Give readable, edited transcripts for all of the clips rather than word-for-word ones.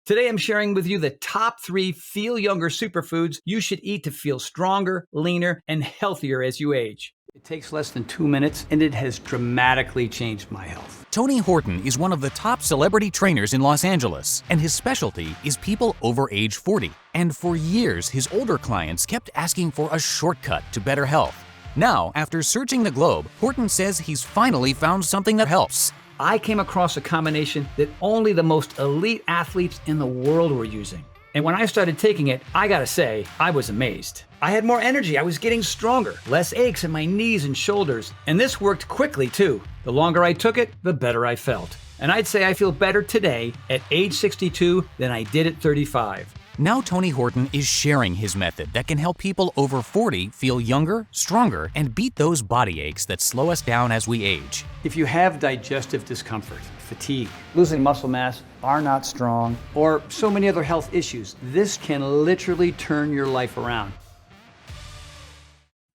Today, I'm sharing with you the top 3 feel younger superfoods you should eat to feel stronger, leaner, and healthier as you age. It takes less than 2 minutes, and it has dramatically changed my health. Tony Horton is one of the top celebrity trainers in Los Angeles, and his specialty is people over age 40. And for years, his older clients kept asking for a shortcut to better health. Now, after searching the globe, Horton says he's finally found something that helps. I came across a combination that only the most elite athletes in the world were using. And when I started taking it, I gotta say, I was amazed. I had more energy, I was getting stronger, less aches in my knees and shoulders, and this worked quickly too. The longer I took it, the better I felt. And I'd say I feel better today at age 62 than I did at 35. Now Tony Horton is sharing his method that can help people over 40 feel younger, stronger, and beat those body aches that slow us down as we age. If you have digestive discomfort, fatigue, losing muscle mass, are not strong, or so many other health issues, this can literally turn your life around.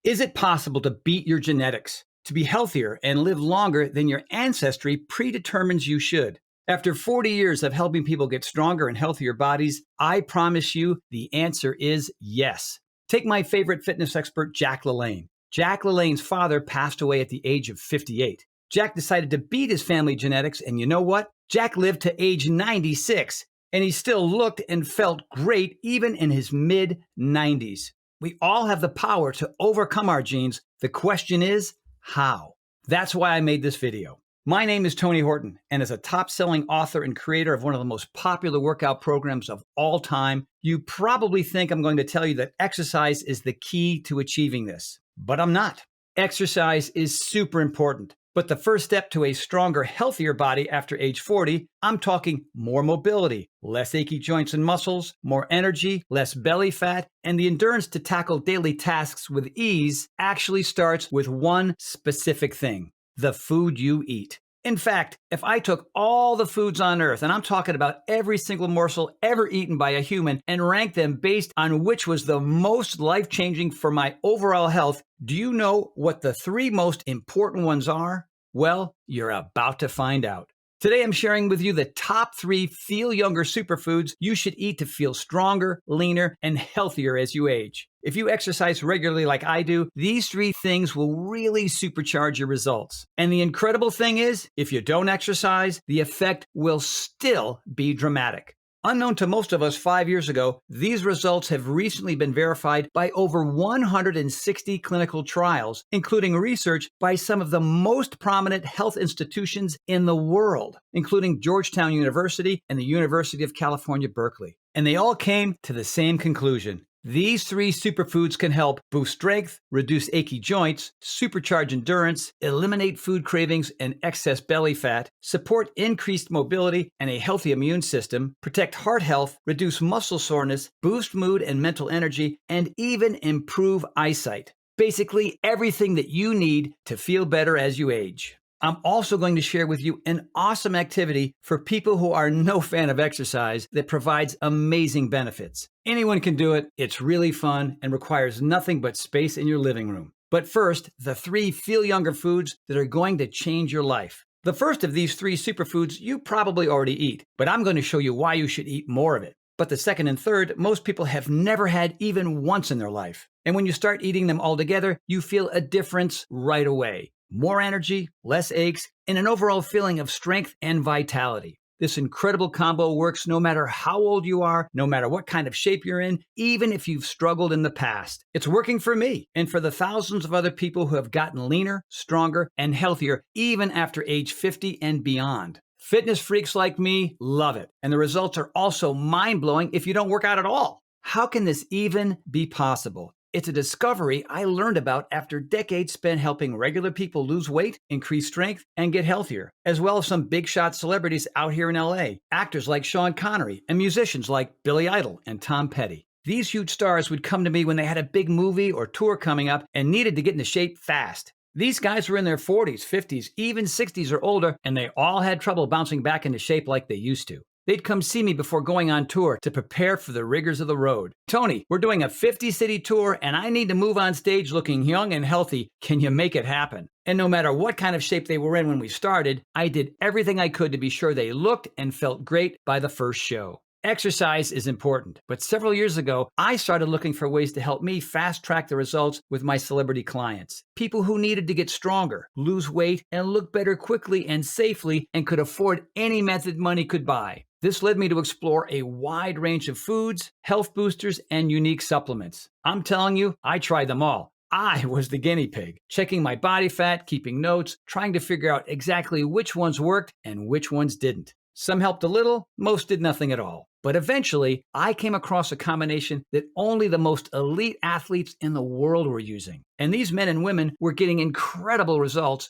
Is it possible to beat your genetics, to be healthier and live longer than your ancestry predetermines you should? After 40 years of helping people get stronger and healthier bodies, I promise you the answer is yes. Take my favorite fitness expert, Jack LaLanne. Jack LaLanne's father passed away at the age of 58. Jack decided to beat his family genetics, and you know what? Jack lived to age 96, and he still looked and felt great even in his mid-90s. We all have the power to overcome our genes. The question is, how? That's why I made this video. My name is Tony Horton, and as a top-selling author and creator of one of the most popular workout programs of all time, you probably think I'm going to tell you that exercise is the key to achieving this. But I'm not. Exercise is super important. But the first step to a stronger, healthier body after age 40, I'm talking more mobility, less achy joints and muscles, more energy, less belly fat, and the endurance to tackle daily tasks with ease actually starts with one specific thing: the food you eat. In fact, if I took all the foods on earth, and I'm talking about every single morsel ever eaten by a human, and ranked them based on which was the most life-changing for my overall health, do you know what the 3 most important ones are? Well, you're about to find out. Today, I'm sharing with you the top 3 feel younger superfoods you should eat to feel stronger, leaner, and healthier as you age. If you exercise regularly like I do, these 3 things will really supercharge your results. And the incredible thing is, if you don't exercise, the effect will still be dramatic. Unknown to most of us 5 years ago, these results have recently been verified by over 160 clinical trials, including research by some of the most prominent health institutions in the world, including Georgetown University and the University of California, Berkeley. And they all came to the same conclusion. These 3 superfoods can help boost strength, reduce achy joints, supercharge endurance, eliminate food cravings and excess belly fat, support increased mobility and a healthy immune system, protect heart health, reduce muscle soreness, boost mood and mental energy, and even improve eyesight. Basically, everything that you need to feel better as you age. I'm also going to share with you an awesome activity for people who are no fan of exercise that provides amazing benefits. Anyone can do it, it's really fun, and requires nothing but space in your living room. But first, the 3 feel younger foods that are going to change your life. The first of these 3 superfoods you probably already eat, but I'm going to show you why you should eat more of it. But the second and third, most people have never had even once in their life. And when you start eating them all together, you feel a difference right away. More energy, less aches, and an overall feeling of strength and vitality. This incredible combo works no matter how old you are, no matter what kind of shape you're in, even if you've struggled in the past. It's working for me and for the thousands of other people who have gotten leaner, stronger, and healthier even after age 50 and beyond. Fitness freaks like me love it, and the results are also mind-blowing if you don't work out at all. How can this even be possible? It's a discovery I learned about after decades spent helping regular people lose weight, increase strength, and get healthier, as well as some big shot celebrities out here in LA, actors like Sean Connery, and musicians like Billy Idol and Tom Petty. These huge stars would come to me when they had a big movie or tour coming up and needed to get into shape fast. These guys were in their 40s, 50s, even 60s or older, and they all had trouble bouncing back into shape like they used to. They'd come see me before going on tour to prepare for the rigors of the road. Tony, we're doing a 50-city tour and I need to move on stage looking young and healthy. Can you make it happen? And no matter what kind of shape they were in when we started, I did everything I could to be sure they looked and felt great by the first show. Exercise is important, but several years ago, I started looking for ways to help me fast track the results with my celebrity clients. People who needed to get stronger, lose weight, and look better quickly and safely and could afford any method money could buy. This led me to explore a wide range of foods, health boosters, and unique supplements. I'm telling you, I tried them all. I was the guinea pig, checking my body fat, keeping notes, trying to figure out exactly which ones worked and which ones didn't. Some helped a little, most did nothing at all. But eventually, I came across a combination that only the most elite athletes in the world were using. And these men and women were getting incredible results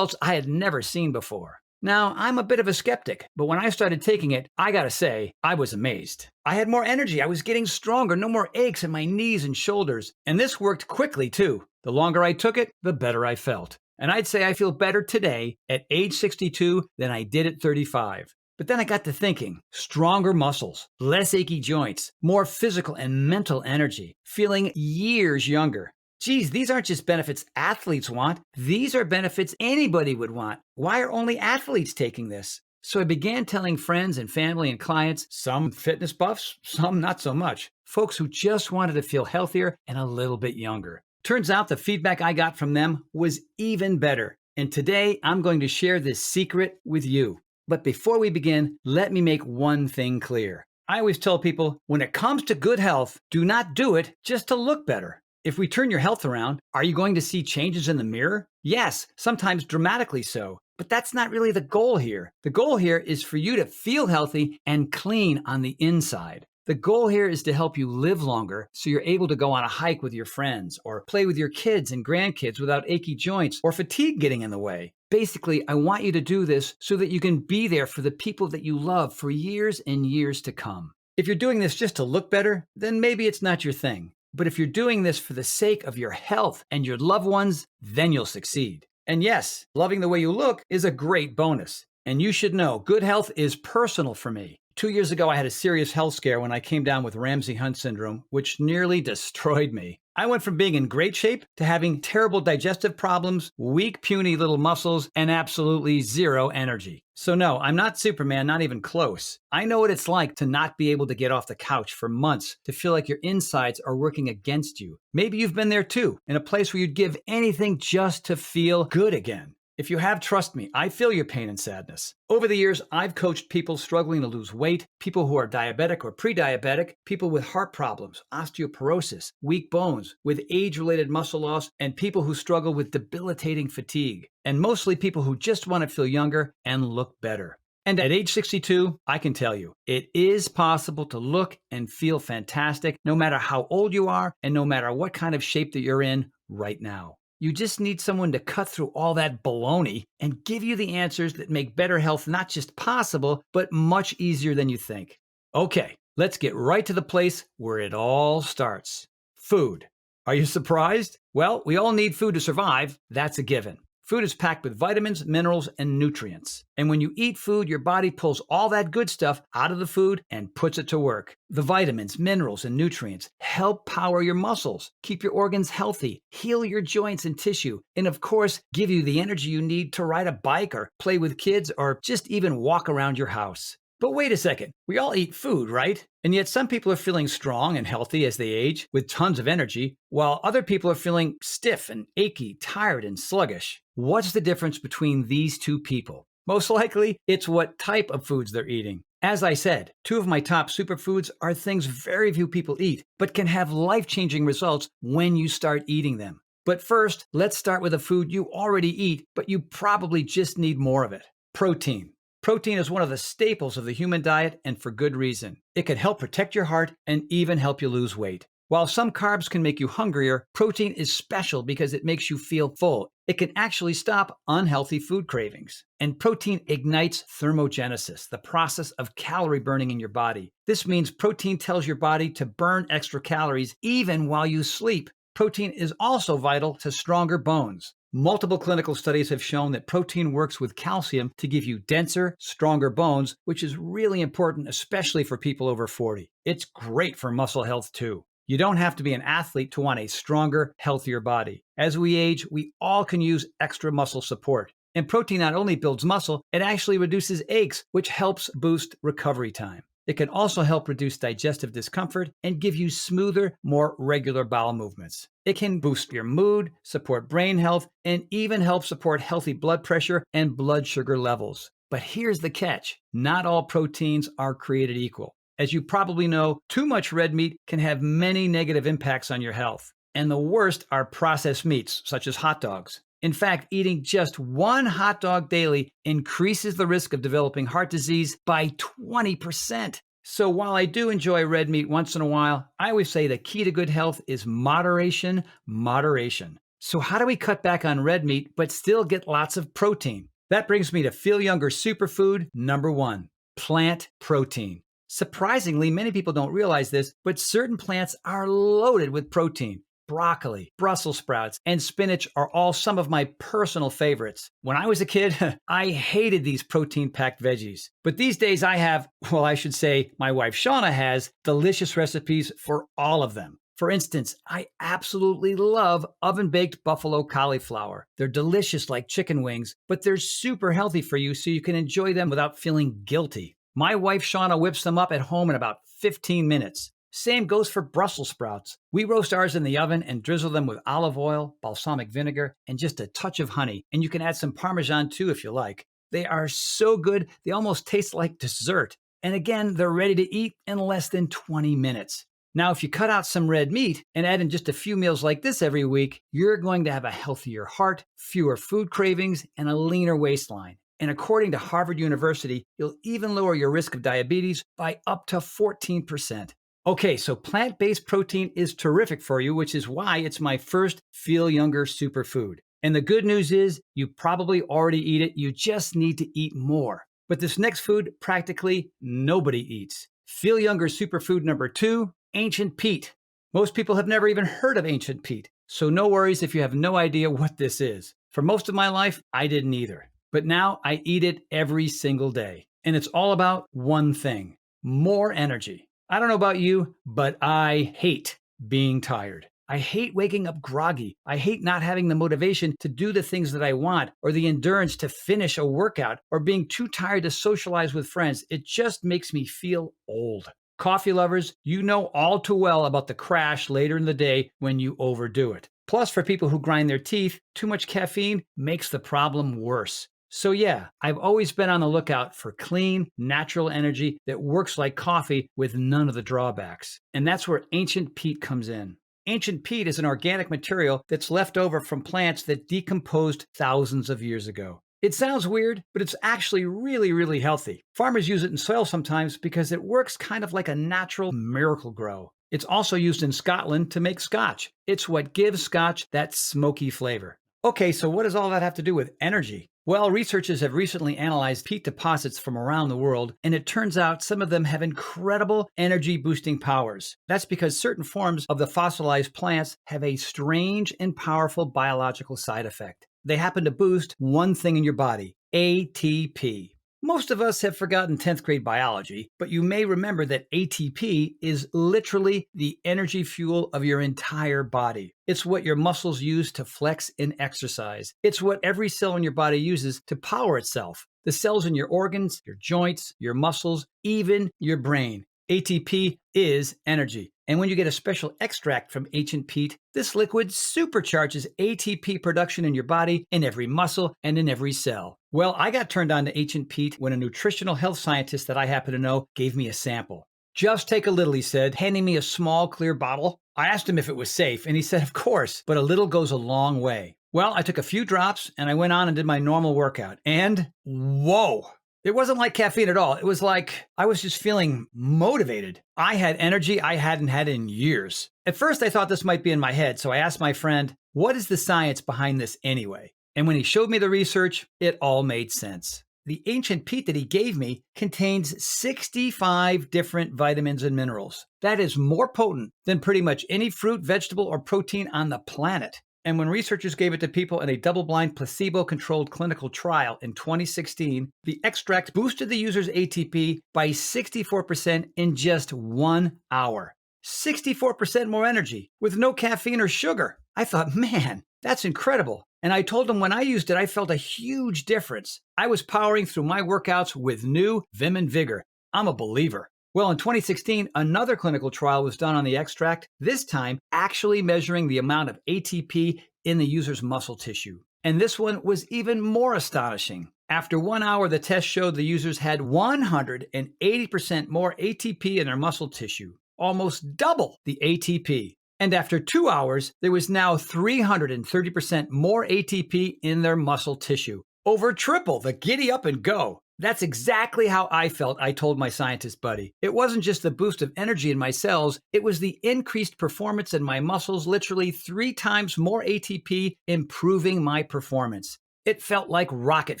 I had never seen before. Now, I'm a bit of a skeptic, but when I started taking it, I gotta say, I was amazed. I had more energy, I was getting stronger, no more aches in my knees and shoulders. And this worked quickly, too. The longer I took it, the better I felt. And I'd say I feel better today at age 62 than I did at 35. But then I got to thinking, stronger muscles, less achy joints, more physical and mental energy, feeling years younger. Geez, these aren't just benefits athletes want. These are benefits anybody would want. Why are only athletes taking this? So I began telling friends and family and clients, some fitness buffs, some not so much, folks who just wanted to feel healthier and a little bit younger. Turns out the feedback I got from them was even better. And today I'm going to share this secret with you. But before we begin, let me make one thing clear. I always tell people, when it comes to good health, do not do it just to look better. If we turn your health around, are you going to see changes in the mirror? Yes, sometimes dramatically so. But that's not really the goal here. The goal here is for you to feel healthy and clean on the inside. The goal here is to help you live longer so you're able to go on a hike with your friends or play with your kids and grandkids without achy joints or fatigue getting in the way. Basically, I want you to do this so that you can be there for the people that you love for years and years to come. If you're doing this just to look better, then maybe it's not your thing. But if you're doing this for the sake of your health and your loved ones, then you'll succeed. And yes, loving the way you look is a great bonus. And you should know, good health is personal for me. 2 years ago, I had a serious health scare when I came down with Ramsay-Hunt syndrome, which nearly destroyed me. I went from being in great shape to having terrible digestive problems, weak, puny little muscles, and absolutely zero energy. So no, I'm not Superman, not even close. I know what it's like to not be able to get off the couch for months, to feel like your insides are working against you. Maybe you've been there too, in a place where you'd give anything just to feel good again. If you have, trust me, I feel your pain and sadness. Over the years, I've coached people struggling to lose weight, people who are diabetic or pre-diabetic, people with heart problems, osteoporosis, weak bones, with age-related muscle loss, and people who struggle with debilitating fatigue. And mostly people who just want to feel younger and look better. And at age 62, I can tell you, it is possible to look and feel fantastic no matter how old you are and no matter what kind of shape that you're in right now. You just need someone to cut through all that baloney and give you the answers that make better health not just possible, but much easier than you think. Okay, let's get right to the place where it all starts. Food. Are you surprised? Well, we all need food to survive. That's a given. Food is packed with vitamins, minerals, and nutrients. And when you eat food, your body pulls all that good stuff out of the food and puts it to work. The vitamins, minerals, and nutrients help power your muscles, keep your organs healthy, heal your joints and tissue, and of course, give you the energy you need to ride a bike or play with kids or just even walk around your house. But wait a second, we all eat food, right? And yet some people are feeling strong and healthy as they age with tons of energy, while other people are feeling stiff and achy, tired and sluggish. What's the difference between these two people? Most likely, it's what type of foods they're eating. As I said, two of my top superfoods are things very few people eat, but can have life-changing results when you start eating them. But first, let's start with a food you already eat, but you probably just need more of it. Protein. Protein is one of the staples of the human diet, and for good reason. It can help protect your heart and even help you lose weight. While some carbs can make you hungrier, protein is special because it makes you feel full. It can actually stop unhealthy food cravings. And protein ignites thermogenesis, the process of calorie burning in your body. This means protein tells your body to burn extra calories even while you sleep. Protein is also vital to stronger bones. Multiple clinical studies have shown that protein works with calcium to give you denser, stronger bones, which is really important, especially for people over 40. It's great for muscle health too. You don't have to be an athlete to want a stronger, healthier body. As we age, we all can use extra muscle support. And protein not only builds muscle, it actually reduces aches, which helps boost recovery time. It can also help reduce digestive discomfort and give you smoother, more regular bowel movements. It can boost your mood, support brain health, and even help support healthy blood pressure and blood sugar levels. But here's the catch. Not all proteins are created equal. As you probably know, too much red meat can have many negative impacts on your health. And the worst are processed meats, such as hot dogs. In fact, eating just one hot dog daily increases the risk of developing heart disease by 20%. So while I do enjoy red meat once in a while, I always say the key to good health is moderation, moderation. So how do we cut back on red meat but still get lots of protein? That brings me to Feel Younger Superfood number 1, plant protein. Surprisingly, many people don't realize this, but certain plants are loaded with protein. Broccoli, Brussels sprouts, and spinach are all some of my personal favorites. When I was a kid, I hated these protein-packed veggies. But these days I have, well, I should say my wife Shauna has, delicious recipes for all of them. For instance, I absolutely love oven-baked buffalo cauliflower. They're delicious like chicken wings, but they're super healthy for you so you can enjoy them without feeling guilty. My wife Shauna whips them up at home in about 15 minutes. Same goes for Brussels sprouts. We roast ours in the oven and drizzle them with olive oil, balsamic vinegar, and just a touch of honey. And you can add some Parmesan too if you like. They are so good, they almost taste like dessert. And again, they're ready to eat in less than 20 minutes. Now, if you cut out some red meat and add in just a few meals like this every week, you're going to have a healthier heart, fewer food cravings, and a leaner waistline. And according to Harvard University, you'll even lower your risk of diabetes by up to 14%. Okay, so plant-based protein is terrific for you, which is why it's my first Feel Younger superfood. And the good news is you probably already eat it, you just need to eat more. But this next food, practically nobody eats. Feel Younger superfood number 2, ancient peat. Most people have never even heard of ancient peat, so no worries if you have no idea what this is. For most of my life, I didn't either. But now I eat it every single day. And it's all about one thing, more energy. I don't know about you, but I hate being tired. I hate waking up groggy. I hate not having the motivation to do the things that I want, or the endurance to finish a workout, or being too tired to socialize with friends. It just makes me feel old. Coffee lovers, you know all too well about the crash later in the day when you overdo it. Plus, for people who grind their teeth, too much caffeine makes the problem worse. So yeah, I've always been on the lookout for clean, natural energy that works like coffee with none of the drawbacks. And that's where ancient peat comes in. Ancient peat is an organic material that's left over from plants that decomposed thousands of years ago. It sounds weird, but it's actually really, really healthy. Farmers use it in soil sometimes because it works kind of like a natural miracle grow. It's also used in Scotland to make scotch. It's what gives scotch that smoky flavor. Okay, so what does all that have to do with energy? Well, researchers have recently analyzed peat deposits from around the world, and it turns out some of them have incredible energy-boosting powers. That's because certain forms of the fossilized plants have a strange and powerful biological side effect. They happen to boost one thing in your body, ATP. Most of us have forgotten 10th grade biology, but you may remember that ATP is literally the energy fuel of your entire body. It's what your muscles use to flex and exercise. It's what every cell in your body uses to power itself. The cells in your organs, your joints, your muscles, even your brain. ATP is energy. And when you get a special extract from ancient peat, this liquid supercharges ATP production in your body, in every muscle, and in every cell. Well, I got turned on to ancient peat when a nutritional health scientist that I happen to know gave me a sample. Just take a little, he said, handing me a small clear bottle. I asked him if it was safe, and he said, of course, but a little goes a long way. Well, I took a few drops, and I went on and did my normal workout. And whoa! It wasn't like caffeine at all. It was like I was just feeling motivated. I had energy I hadn't had in years. At first, I thought this might be in my head, so I asked my friend, what is the science behind this anyway? And when he showed me the research, it all made sense. The ancient peat that he gave me contains 65 different vitamins and minerals. That is more potent than pretty much any fruit, vegetable, or protein on the planet. And when researchers gave it to people in a double-blind, placebo-controlled clinical trial in 2016, the extract boosted the user's ATP by 64% in just 1 hour. 64% more energy with no caffeine or sugar. I thought, man, that's incredible. And I told him when I used it, I felt a huge difference. I was powering through my workouts with new vim and vigor. I'm a believer. Well, in 2016, another clinical trial was done on the extract, this time actually measuring the amount of ATP in the user's muscle tissue. And this one was even more astonishing. After 1 hour, the test showed the users had 180% more ATP in their muscle tissue, almost double the ATP. And after 2 hours, there was now 330% more ATP in their muscle tissue, over triple the giddy up and go. That's exactly how I felt, I told my scientist buddy. It wasn't just the boost of energy in my cells, it was the increased performance in my muscles, literally 3 times more ATP, improving my performance. It felt like rocket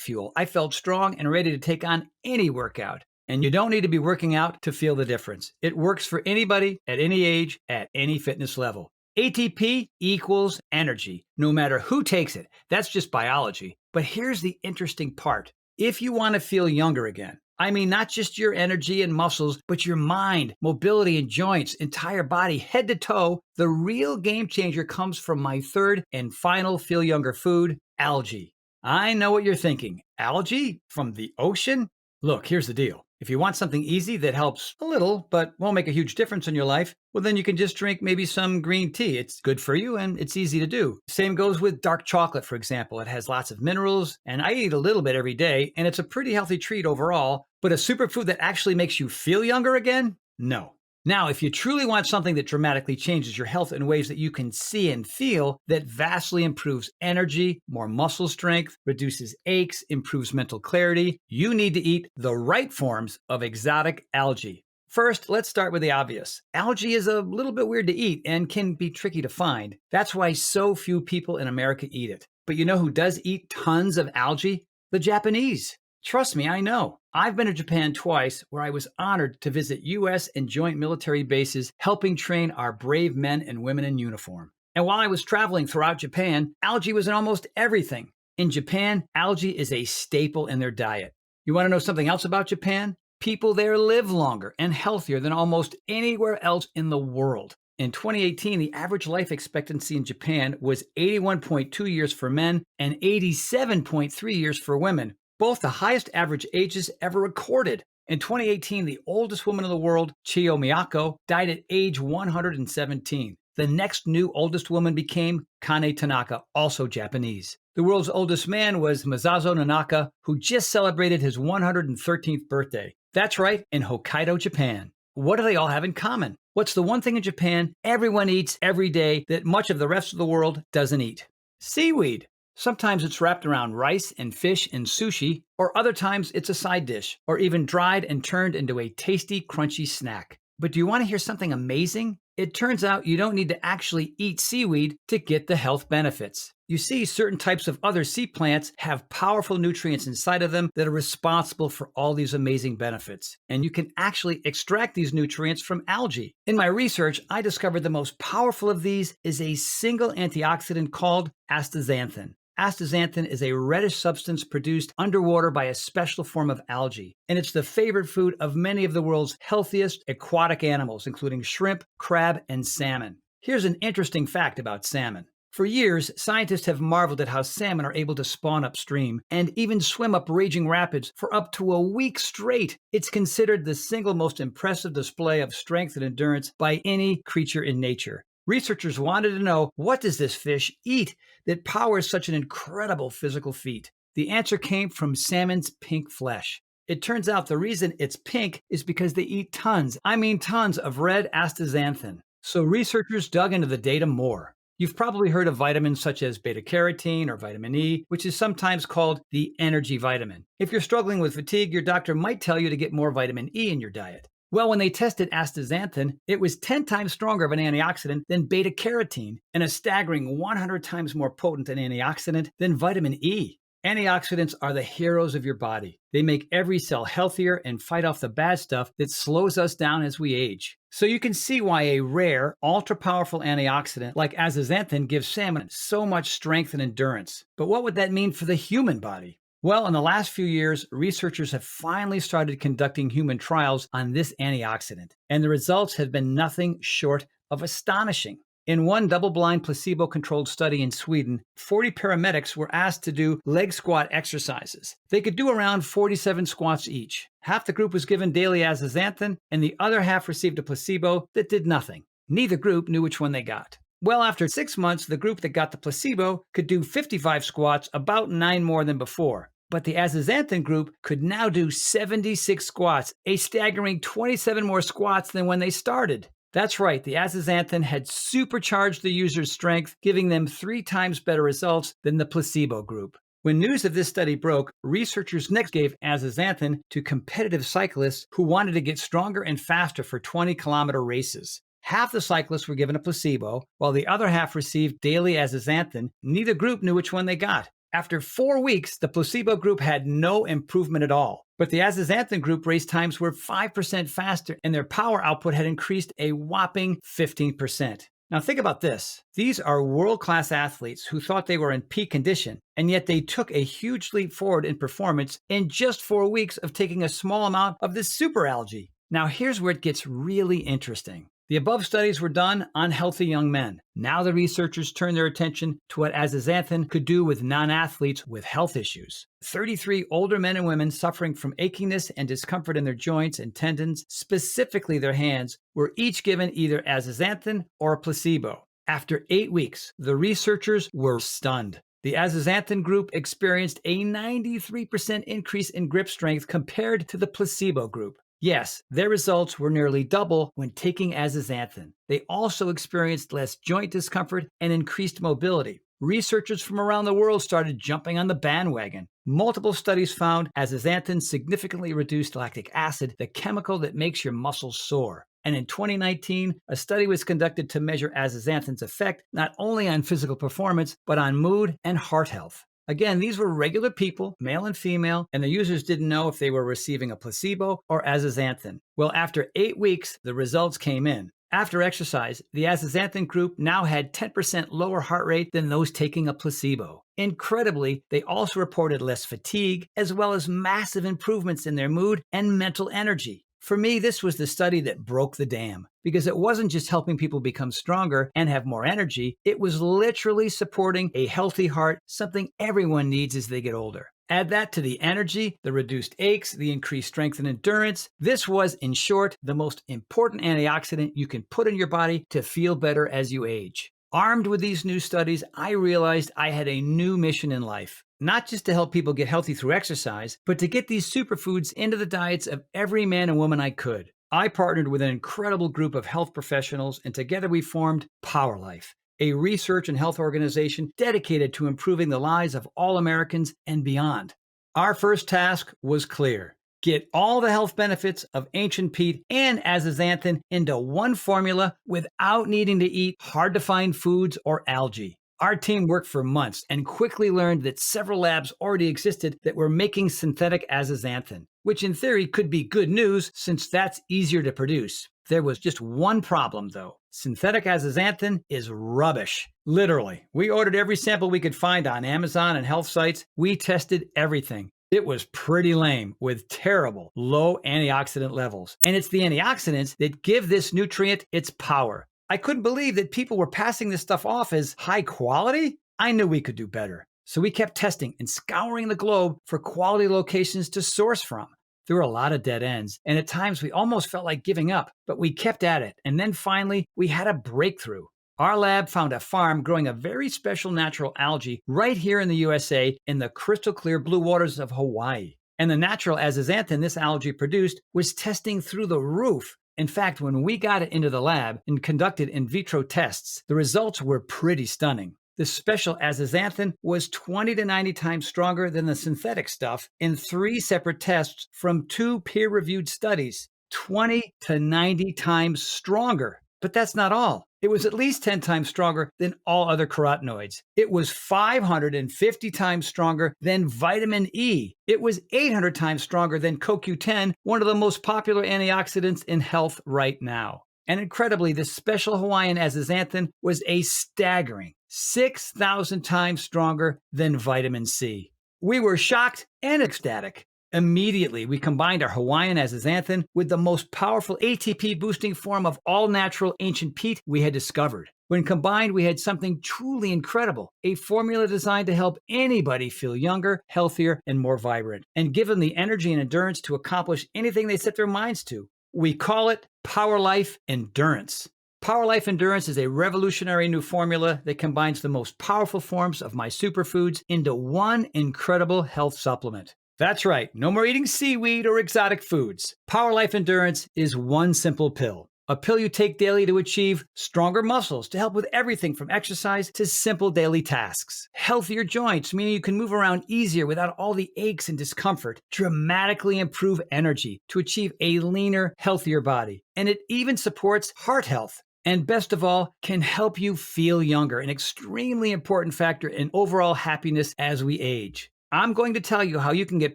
fuel. I felt strong and ready to take on any workout. And you don't need to be working out to feel the difference. It works for anybody at any age, at any fitness level. ATP equals energy, no matter who takes it. That's just biology. But here's the interesting part. If you want to feel younger again, I mean, not just your energy and muscles, but your mind, mobility and joints, entire body, head to toe, the real game changer comes from my third and final feel younger food, algae. I know what you're thinking. Algae from the ocean? Look, here's the deal. If you want something easy that helps a little, but won't make a huge difference in your life, well, then you can just drink maybe some green tea. It's good for you and it's easy to do. Same goes with dark chocolate, for example. It has lots of minerals, and I eat a little bit every day, and it's a pretty healthy treat overall. But a superfood that actually makes you feel younger again? No. Now, if you truly want something that dramatically changes your health in ways that you can see and feel, that vastly improves energy, more muscle strength, reduces aches, improves mental clarity, you need to eat the right forms of exotic algae. First, let's start with the obvious. Algae is a little bit weird to eat and can be tricky to find. That's why so few people in America eat it. But you know who does eat tons of algae? The Japanese. Trust me, I know. I've been to Japan twice, where I was honored to visit U.S. and joint military bases, helping train our brave men and women in uniform. And while I was traveling throughout Japan, algae was in almost everything. In Japan, algae is a staple in their diet. You want to know something else about Japan? People there live longer and healthier than almost anywhere else in the world. In 2018, the average life expectancy in Japan was 81.2 years for men and 87.3 years for women, both the highest average ages ever recorded. In 2018, the oldest woman in the world, Chiyo Miyako, died at age 117. The next new oldest woman became Kane Tanaka, also Japanese. The world's oldest man was Masazo Nanaka, who just celebrated his 113th birthday. That's right, in Hokkaido, Japan. What do they all have in common? What's the one thing in Japan everyone eats every day that much of the rest of the world doesn't eat? Seaweed. Sometimes it's wrapped around rice and fish and sushi, or other times it's a side dish, or even dried and turned into a tasty, crunchy snack. But do you want to hear something amazing? It turns out you don't need to actually eat seaweed to get the health benefits. You see, certain types of other sea plants have powerful nutrients inside of them that are responsible for all these amazing benefits. And you can actually extract these nutrients from algae. In my research, I discovered the most powerful of these is a single antioxidant called astaxanthin. Astaxanthin is a reddish substance produced underwater by a special form of algae, and it's the favorite food of many of the world's healthiest aquatic animals, including shrimp, crab, and salmon. Here's an interesting fact about salmon. For years, scientists have marveled at how salmon are able to spawn upstream and even swim up raging rapids for up to a week straight. It's considered the single most impressive display of strength and endurance by any creature in nature. Researchers wanted to know, what does this fish eat that powers such an incredible physical feat? The answer came from salmon's pink flesh. It turns out the reason it's pink is because they eat tons of red astaxanthin. So researchers dug into the data more. You've probably heard of vitamins such as beta-carotene or vitamin E, which is sometimes called the energy vitamin. If you're struggling with fatigue, your doctor might tell you to get more vitamin E in your diet. Well, when they tested astaxanthin, it was 10 times stronger of an antioxidant than beta-carotene and a staggering 100 times more potent an antioxidant than vitamin E. Antioxidants are the heroes of your body. They make every cell healthier and fight off the bad stuff that slows us down as we age. So you can see why a rare, ultra-powerful antioxidant like astaxanthin gives salmon so much strength and endurance. But what would that mean for the human body? Well, in the last few years, researchers have finally started conducting human trials on this antioxidant, and the results have been nothing short of astonishing. In one double-blind placebo-controlled study in Sweden, 40 paramedics were asked to do leg squat exercises. They could do around 47 squats each. Half the group was given daily azathioprine, and the other half received a placebo that did nothing. Neither group knew which one they got. Well, after 6 months, the group that got the placebo could do 55 squats, about 9 more than before. But the azathioprine group could now do 76 squats, a staggering 27 more squats than when they started. That's right, the azathioprine had supercharged the user's strength, giving them 3 times better results than the placebo group. When news of this study broke, researchers next gave azathioprine to competitive cyclists who wanted to get stronger and faster for 20-kilometer races. Half the cyclists were given a placebo, while the other half received daily azathioprine. Neither group knew which one they got. After 4 weeks, the placebo group had no improvement at all. But the azathioprine group race times were 5% faster, and their power output had increased a whopping 15%. Now think about this. These are world-class athletes who thought they were in peak condition, and yet they took a huge leap forward in performance in just 4 weeks of taking a small amount of this super algae. Now here's where it gets really interesting. The above studies were done on healthy young men. Now the researchers turn their attention to what azathioprine could do with non-athletes with health issues. 33 older men and women suffering from achiness and discomfort in their joints and tendons, specifically their hands, were each given either azathioprine or a placebo. After 8 weeks, the researchers were stunned. The azathioprine group experienced a 93% increase in grip strength compared to the placebo group. Yes, their results were nearly double when taking azathioprine. They also experienced less joint discomfort and increased mobility. Researchers from around the world started jumping on the bandwagon. Multiple studies found azathioprine significantly reduced lactic acid, the chemical that makes your muscles sore. And in 2019, a study was conducted to measure azathionine's effect not only on physical performance, but on mood and heart health. Again, these were regular people, male and female, and the users didn't know if they were receiving a placebo or azathioprine. Well, after 8 weeks, the results came in. After exercise, the azathioprine group now had 10% lower heart rate than those taking a placebo. Incredibly, they also reported less fatigue, as well as massive improvements in their mood and mental energy. For me, this was the study that broke the dam, because it wasn't just helping people become stronger and have more energy, it was literally supporting a healthy heart, something everyone needs as they get older. Add that to the energy, the reduced aches, the increased strength and endurance. This was, in short, the most important antioxidant you can put in your body to feel better as you age. Armed with these new studies, I realized I had a new mission in life. Not just to help people get healthy through exercise, but to get these superfoods into the diets of every man and woman I could. I partnered with an incredible group of health professionals, and together we formed PowerLife, a research and health organization dedicated to improving the lives of all Americans and beyond. Our first task was clear. Get all the health benefits of ancient peat and azathioprine into one formula without needing to eat hard-to-find foods or algae. Our team worked for months and quickly learned that several labs already existed that were making synthetic azathioprine, which in theory could be good news since that's easier to produce. There was just one problem though. Synthetic azathioprine is rubbish. Literally. We ordered every sample we could find on Amazon and health sites. We tested everything. It was pretty lame with terrible low antioxidant levels. And it's the antioxidants that give this nutrient its power. I couldn't believe that people were passing this stuff off as high quality. I knew we could do better. So we kept testing and scouring the globe for quality locations to source from. There were a lot of dead ends, and at times we almost felt like giving up, but we kept at it. And then finally, we had a breakthrough. Our lab found a farm growing a very special natural algae right here in the USA in the crystal clear blue waters of Hawaii. And the natural azathioprine this algae produced was testing through the roof. In fact, when we got it into the lab and conducted in vitro tests, the results were pretty stunning. The special azathioprine was 20 to 90 times stronger than the synthetic stuff in 3 separate tests from 2 peer-reviewed studies. 20 to 90 times stronger. But that's not all. It was at least 10 times stronger than all other carotenoids. It was 550 times stronger than vitamin E. It was 800 times stronger than CoQ10, one of the most popular antioxidants in health right now. And incredibly, this special Hawaiian azathioprine was a staggering 6,000 times stronger than vitamin C. We were shocked and ecstatic. Immediately, we combined our Hawaiian azathioprine with the most powerful ATP boosting form of all natural ancient peat we had discovered. When combined, we had something truly incredible, a formula designed to help anybody feel younger, healthier, and more vibrant, and give them the energy and endurance to accomplish anything they set their minds to. We call it Power Life Endurance. Power Life Endurance is a revolutionary new formula that combines the most powerful forms of my superfoods into one incredible health supplement. That's right, no more eating seaweed or exotic foods. Power Life Endurance is one simple pill. A pill you take daily to achieve stronger muscles to help with everything from exercise to simple daily tasks. Healthier joints, meaning you can move around easier without all the aches and discomfort. Dramatically improve energy to achieve a leaner, healthier body. And it even supports heart health. And best of all, can help you feel younger, an extremely important factor in overall happiness as we age. I'm going to tell you how you can get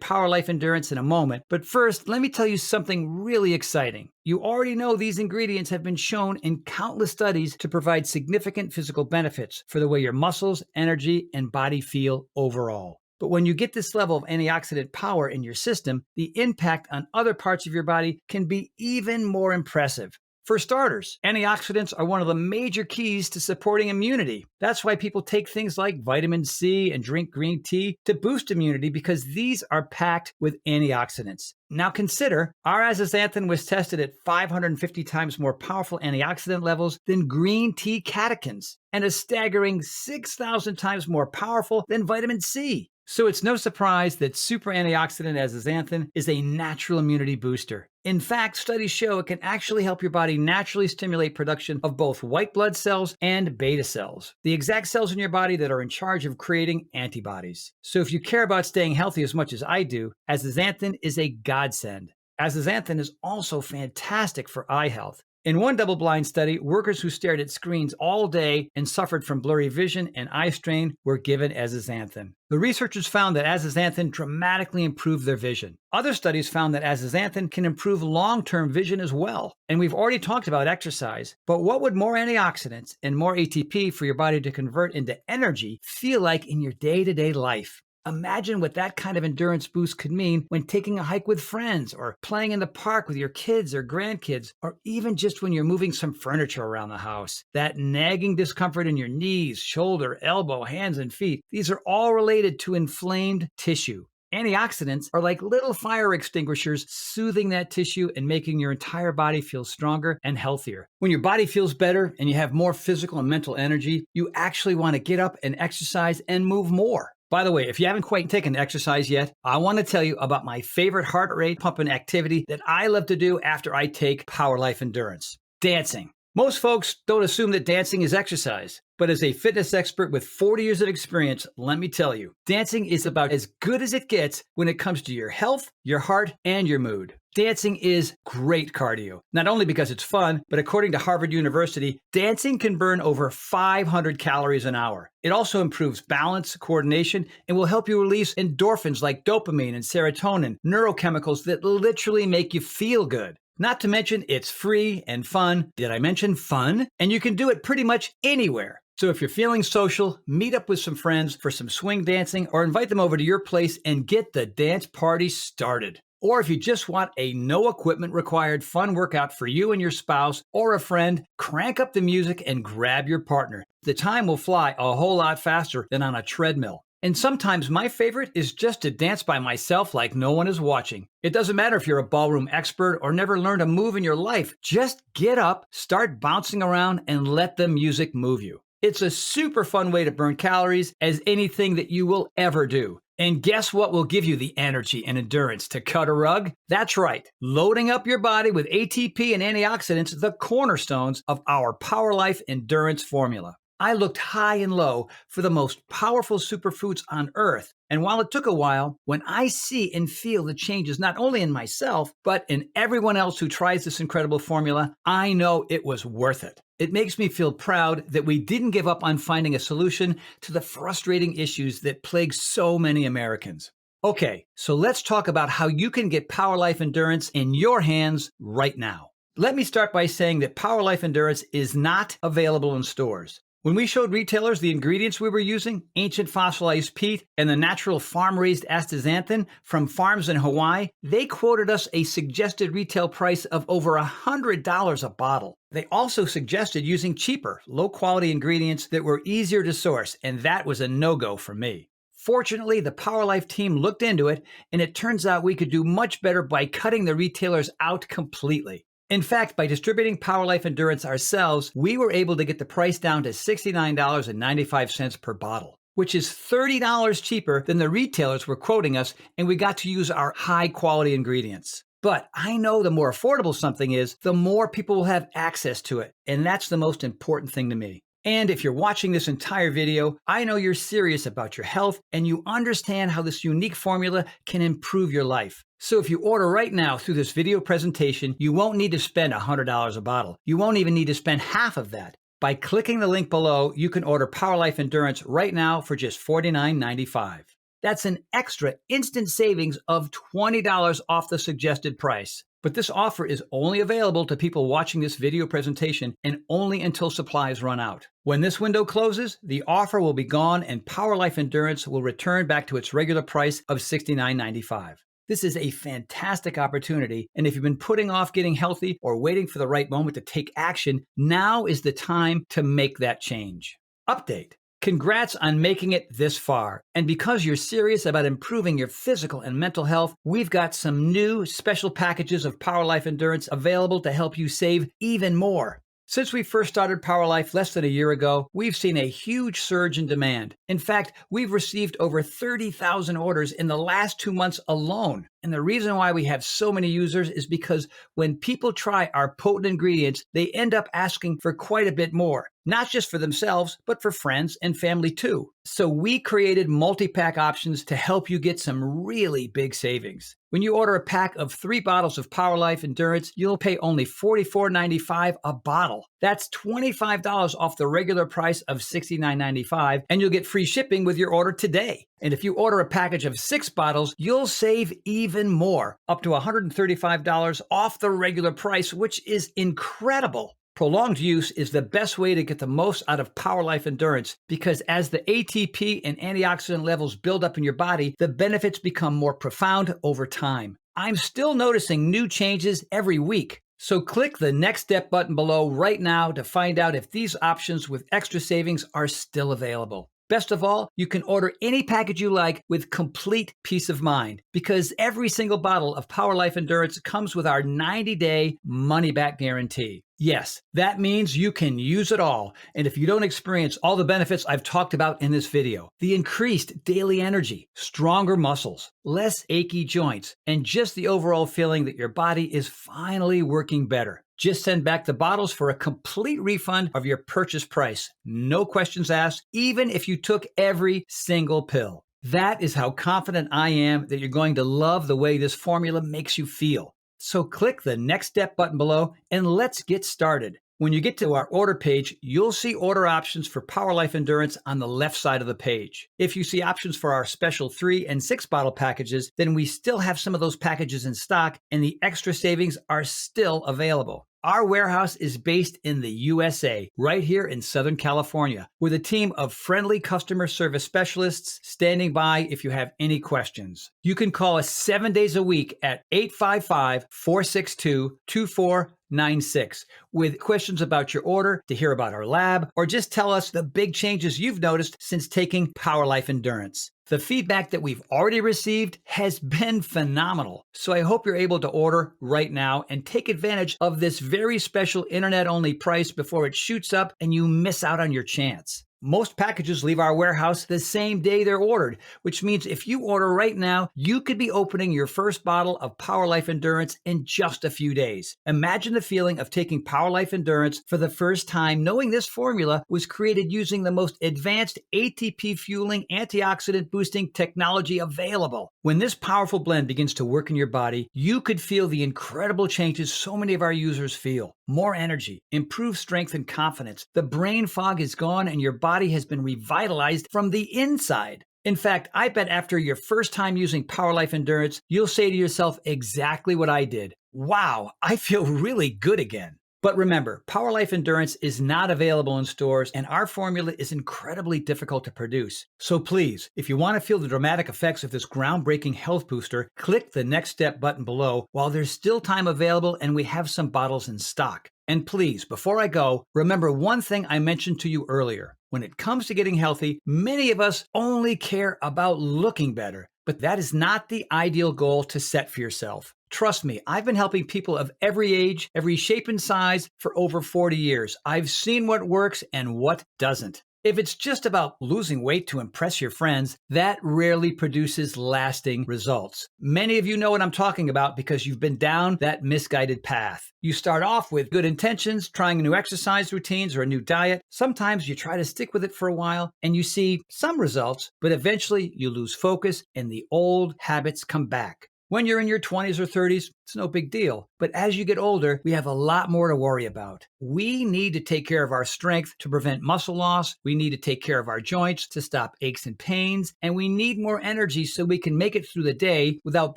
Power Life Endurance in a moment, but first, let me tell you something really exciting. You already know these ingredients have been shown in countless studies to provide significant physical benefits for the way your muscles, energy, and body feel overall. But when you get this level of antioxidant power in your system, the impact on other parts of your body can be even more impressive. For starters, antioxidants are one of the major keys to supporting immunity. That's why people take things like vitamin C and drink green tea to boost immunity, because these are packed with antioxidants. Now consider, our azathioprine was tested at 550 times more powerful antioxidant levels than green tea catechins, and a staggering 6,000 times more powerful than vitamin C. So it's no surprise that super antioxidant azathioprine is a natural immunity booster. In fact, studies show it can actually help your body naturally stimulate production of both white blood cells and beta cells, the exact cells in your body that are in charge of creating antibodies. So if you care about staying healthy as much as I do, azathioprine is a godsend. Azathioprine is also fantastic for eye health. In one double-blind study, workers who stared at screens all day and suffered from blurry vision and eye strain were given azathioprine. The researchers found that azathioprine dramatically improved their vision. Other studies found that azathioprine can improve long-term vision as well. And we've already talked about exercise, but what would more antioxidants and more ATP for your body to convert into energy feel like in your day-to-day life? Imagine what that kind of endurance boost could mean when taking a hike with friends, or playing in the park with your kids or grandkids, or even just when you're moving some furniture around the house. That nagging discomfort in your knees, shoulder, elbow, hands, and feet, these are all related to inflamed tissue. Antioxidants are like little fire extinguishers, soothing that tissue and making your entire body feel stronger and healthier. When your body feels better and you have more physical and mental energy, you actually want to get up and exercise and move more. By the way, if you haven't quite taken exercise yet, I want to tell you about my favorite heart rate pumping activity that I love to do after I take Power Life Endurance: dancing. Most folks don't assume that dancing is exercise, but as a fitness expert with 40 years of experience, let me tell you, dancing is about as good as it gets when it comes to your health, your heart, and your mood. Dancing is great cardio, not only because it's fun, but according to Harvard University, dancing can burn over 500 calories an hour. It also improves balance, coordination, and will help you release endorphins like dopamine and serotonin, neurochemicals that literally make you feel good. Not to mention, it's free and fun. Did I mention fun? And you can do it pretty much anywhere. So if you're feeling social, meet up with some friends for some swing dancing, or invite them over to your place and get the dance party started. Or if you just want a no equipment required fun workout for you and your spouse or a friend, crank up the music and grab your partner. The time will fly a whole lot faster than on a treadmill. And sometimes my favorite is just to dance by myself like no one is watching. It doesn't matter if you're a ballroom expert or never learned a move in your life. Just get up, start bouncing around, and let the music move you. It's a super fun way to burn calories as anything that you will ever do. And guess what will give you the energy and endurance to cut a rug? That's right, loading up your body with ATP and antioxidants, the cornerstones of our Power Life Endurance formula. I looked high and low for the most powerful superfoods on earth. And while it took a while, when I see and feel the changes not only in myself, but in everyone else who tries this incredible formula, I know it was worth it. It makes me feel proud that we didn't give up on finding a solution to the frustrating issues that plague so many Americans. Okay, so let's talk about how you can get Power Life Endurance in your hands right now. Let me start by saying that Power Life Endurance is not available in stores. When we showed retailers the ingredients we were using, ancient fossilized peat and the natural farm-raised astaxanthin from farms in Hawaii, they quoted us a suggested retail price of over $100 a bottle. They also suggested using cheaper, low-quality ingredients that were easier to source, and that was a no-go for me. Fortunately, the PowerLife team looked into it, and it turns out we could do much better by cutting the retailers out completely. In fact, by distributing PowerLife Endurance ourselves, we were able to get the price down to $69.95 per bottle, which is $30 cheaper than the retailers were quoting us, and we got to use our high-quality ingredients. But I know the more affordable something is, the more people will have access to it, and that's the most important thing to me. And if you're watching this entire video, I know you're serious about your health and you understand how this unique formula can improve your life. So if you order right now through this video presentation, you won't need to spend $100 a bottle. You won't even need to spend half of that. By clicking the link below, you can order PowerLife Endurance right now for just $49.95. That's an extra instant savings of $20 off the suggested price. But this offer is only available to people watching this video presentation and only until supplies run out. When this window closes, the offer will be gone and PowerLife Endurance will return back to its regular price of $69.95. This is a fantastic opportunity, and if you've been putting off getting healthy or waiting for the right moment to take action, now is the time to make that change. Update. Congrats on making it this far. And because you're serious about improving your physical and mental health, we've got some new special packages of PowerLife Endurance available to help you save even more. Since we first started PowerLife less than a year ago, we've seen a huge surge in demand. In fact, we've received over 30,000 orders in the last 2 months alone. And the reason why we have so many users is because when people try our potent ingredients, they end up asking for quite a bit more, not just for themselves, but for friends and family too. So we created multi-pack options to help you get some really big savings. When you order a pack of 3 bottles of PowerLife Endurance, you'll pay only $44.95 a bottle. That's $25 off the regular price of $69.95, and you'll get free shipping with your order today. And if you order a package of 6 bottles, you'll save even more, up to $135 off the regular price, which is incredible. Prolonged use is the best way to get the most out of PowerLife Endurance because as the ATP and antioxidant levels build up in your body, the benefits become more profound over time. I'm still noticing new changes every week. So click the Next Step button below right now to find out if these options with extra savings are still available. Best of all, you can order any package you like with complete peace of mind because every single bottle of PowerLife Endurance comes with our 90-day money-back guarantee. Yes, that means you can use it all. And if you don't experience all the benefits I've talked about in this video, the increased daily energy, stronger muscles, less achy joints, and just the overall feeling that your body is finally working better, just send back the bottles for a complete refund of your purchase price. No questions asked, even if you took every single pill. That is how confident I am that you're going to love the way this formula makes you feel. So click the Next Step button below and let's get started. When you get to our order page, you'll see order options for PowerLife Endurance on the left side of the page. If you see options for our special 3 and 6 bottle packages, then we still have some of those packages in stock and the extra savings are still available. Our warehouse is based in the USA, right here in Southern California, with a team of friendly customer service specialists standing by if you have any questions. You can call us 7 days a week at 855-462-2496 with questions about your order, to hear about our lab, or just tell us the big changes you've noticed since taking PowerLife Endurance. The feedback that we've already received has been phenomenal. So I hope you're able to order right now and take advantage of this very special internet-only price before it shoots up and you miss out on your chance. Most packages leave our warehouse the same day they're ordered, which means if you order right now, you could be opening your first bottle of PowerLife Endurance in just a few days. Imagine the feeling of taking PowerLife Endurance for the first time, knowing this formula was created using the most advanced ATP fueling antioxidant boosting technology available. When this powerful blend begins to work in your body, you could feel the incredible changes so many of our users feel. More energy, improved strength and confidence. The brain fog is gone and your body has been revitalized from the inside. In fact, I bet after your first time using PowerLife Endurance, you'll say to yourself exactly what I did. Wow, I feel really good again. But remember, Power Life Endurance is not available in stores, and our formula is incredibly difficult to produce. So please, if you want to feel the dramatic effects of this groundbreaking health booster, click the Next Step button below while there's still time available and we have some bottles in stock. And please, before I go, remember one thing I mentioned to you earlier. When it comes to getting healthy, many of us only care about looking better, but that is not the ideal goal to set for yourself. Trust me, I've been helping people of every age, every shape and size for over 40 years. I've seen what works and what doesn't. If it's just about losing weight to impress your friends, that rarely produces lasting results. Many of you know what I'm talking about because you've been down that misguided path. You start off with good intentions, trying new exercise routines or a new diet. Sometimes you try to stick with it for a while and you see some results, but eventually you lose focus and the old habits come back. When you're in your 20s or 30s, it's no big deal. But as you get older, we have a lot more to worry about. We need to take care of our strength to prevent muscle loss. We need to take care of our joints to stop aches and pains. And we need more energy so we can make it through the day without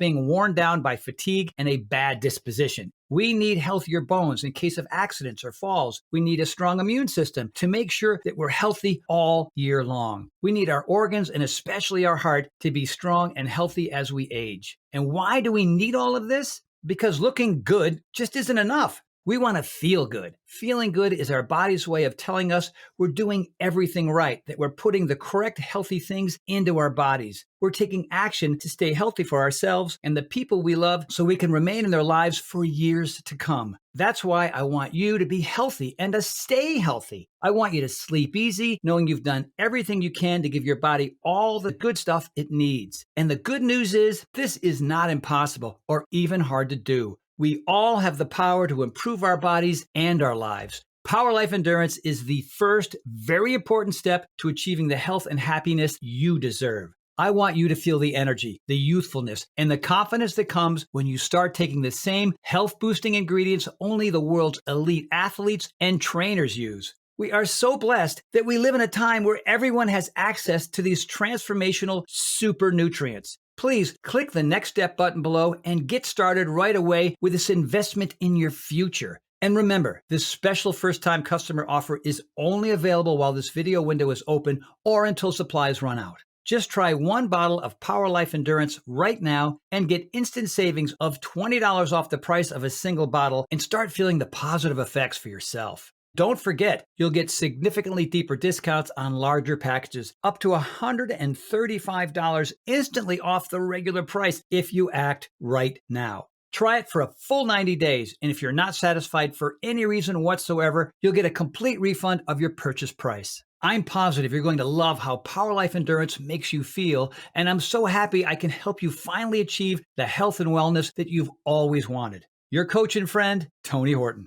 being worn down by fatigue and a bad disposition. We need healthier bones in case of accidents or falls. We need a strong immune system to make sure that we're healthy all year long. We need our organs and especially our heart to be strong and healthy as we age. And why do we need all of this? Because looking good just isn't enough. We want to feel good. Feeling good is our body's way of telling us we're doing everything right, that we're putting the correct healthy things into our bodies. We're taking action to stay healthy for ourselves and the people we love so we can remain in their lives for years to come. That's why I want you to be healthy and to stay healthy. I want you to sleep easy, knowing you've done everything you can to give your body all the good stuff it needs. And the good news is, this is not impossible or even hard to do. We all have the power to improve our bodies and our lives. Power Life Endurance is the first very important step to achieving the health and happiness you deserve. I want you to feel the energy, the youthfulness, and the confidence that comes when you start taking the same health-boosting ingredients only the world's elite athletes and trainers use. We are so blessed that we live in a time where everyone has access to these transformational super nutrients. Please click the Next Step button below and get started right away with this investment in your future. And remember, this special first-time customer offer is only available while this video window is open or until supplies run out. Just try one bottle of Power Life Endurance right now and get instant savings of $20 off the price of a single bottle and start feeling the positive effects for yourself. Don't forget, you'll get significantly deeper discounts on larger packages, up to $135 instantly off the regular price if you act right now. Try it for a full 90 days, and if you're not satisfied for any reason whatsoever, you'll get a complete refund of your purchase price. I'm positive you're going to love how Power Life Endurance makes you feel, and I'm so happy I can help you finally achieve the health and wellness that you've always wanted. Your coach and friend, Tony Horton.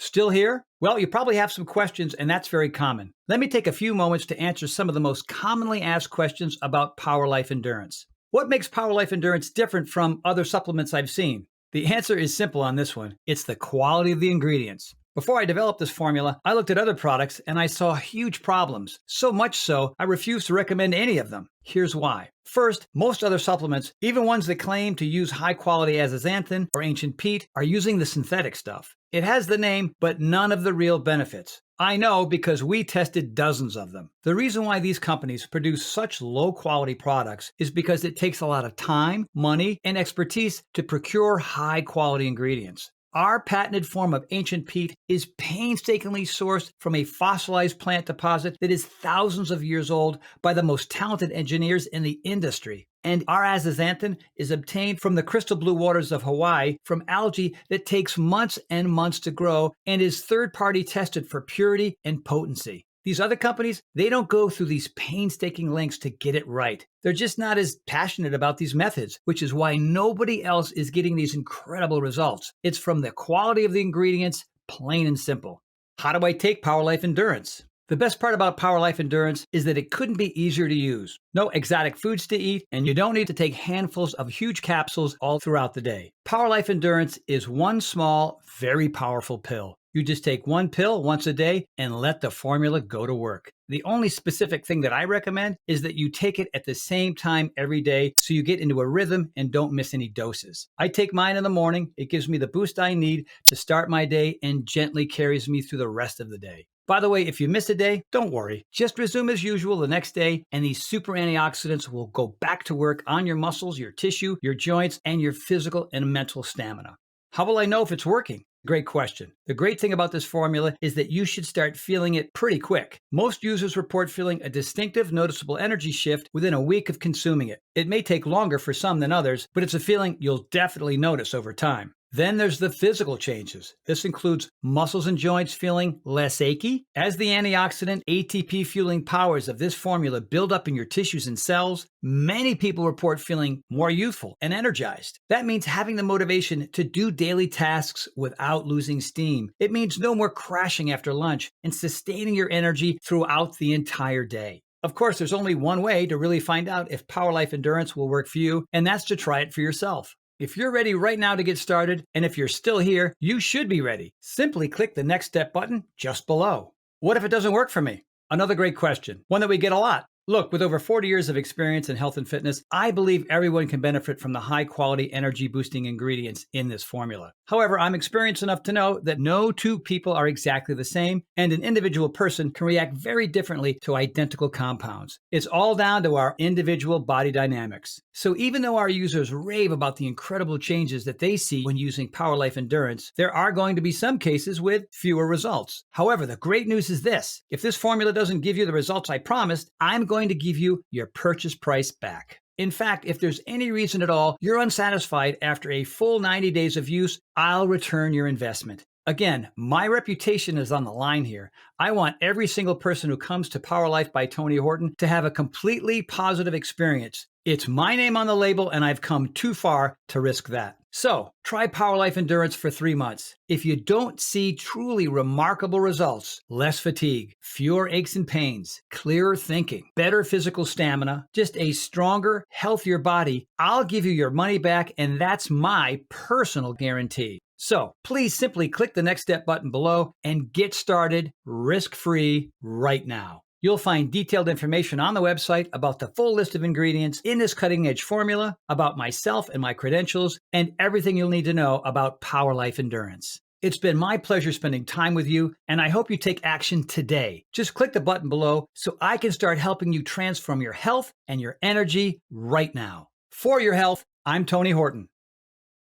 Still here? Well, you probably have some questions, and that's very common. Let me take a few moments to answer some of the most commonly asked questions about Power Life Endurance. What makes Power Life Endurance different from other supplements I've seen? The answer is simple on this one. It's the quality of the ingredients. Before I developed this formula, I looked at other products and I saw huge problems. So much so, I refuse to recommend any of them. Here's why. First, most other supplements, even ones that claim to use high-quality azathioprine or ancient peat, are using the synthetic stuff. It has the name, but none of the real benefits. I know because we tested dozens of them. The reason why these companies produce such low-quality products is because it takes a lot of time, money, and expertise to procure high-quality ingredients. Our patented form of ancient peat is painstakingly sourced from a fossilized plant deposit that is thousands of years old by the most talented engineers in the industry. And our azathioprine is obtained from the crystal blue waters of Hawaii from algae that takes months and months to grow and is third-party tested for purity and potency. These other companies, they don't go through these painstaking lengths to get it right. They're just not as passionate about these methods, which is why nobody else is getting these incredible results. It's from the quality of the ingredients, plain and simple. How do I take Power Life Endurance? The best part about Power Life Endurance is that it couldn't be easier to use. No exotic foods to eat, and you don't need to take handfuls of huge capsules all throughout the day. Power Life Endurance is one small, very powerful pill. You just take one pill once a day and let the formula go to work. The only specific thing that I recommend is that you take it at the same time every day so you get into a rhythm and don't miss any doses. I take mine in the morning. It gives me the boost I need to start my day and gently carries me through the rest of the day. By the way, if you miss a day, don't worry. Just resume as usual the next day, and these super antioxidants will go back to work on your muscles, your tissue, your joints, and your physical and mental stamina. How will I know if it's working? Great question. The great thing about this formula is that you should start feeling it pretty quick. Most users report feeling a distinctive, noticeable energy shift within a week of consuming it. It may take longer for some than others, but it's a feeling you'll definitely notice over time. Then there's the physical changes. This includes muscles and joints feeling less achy. As the antioxidant ATP fueling powers of this formula build up in your tissues and cells, many people report feeling more youthful and energized. That means having the motivation to do daily tasks without losing steam. It means no more crashing after lunch and sustaining your energy throughout the entire day. Of course, there's only one way to really find out if PowerLife Endurance will work for you, and that's to try it for yourself. If you're ready right now to get started, and if you're still here, you should be ready. Simply click the Next Step button just below. What if it doesn't work for me? Another great question, one that we get a lot. Look, with over 40 years of experience in health and fitness, I believe everyone can benefit from the high-quality energy-boosting ingredients in this formula. However, I'm experienced enough to know that no two people are exactly the same, and an individual person can react very differently to identical compounds. It's all down to our individual body dynamics. So even though our users rave about the incredible changes that they see when using PowerLife Endurance, there are going to be some cases with fewer results. However, the great news is this. If this formula doesn't give you the results I promised, I'm going to give you your purchase price back. In fact, if there's any reason at all you're unsatisfied after a full 90 days of use, I'll return your investment. Again, my reputation is on the line here. I want every single person who comes to PowerLife by Tony Horton to have a completely positive experience. It's my name on the label, and I've come too far to risk that. So, try PowerLife Endurance for 3 months. If you don't see truly remarkable results, less fatigue, fewer aches and pains, clearer thinking, better physical stamina, just a stronger, healthier body, I'll give you your money back, and that's my personal guarantee. So, please simply click the Next Step button below and get started risk-free right now. You'll find detailed information on the website about the full list of ingredients in this cutting-edge formula, about myself and my credentials, and everything you'll need to know about PowerLife Endurance. It's been my pleasure spending time with you, and I hope you take action today. Just click the button below so I can start helping you transform your health and your energy right now. For your health, I'm Tony Horton.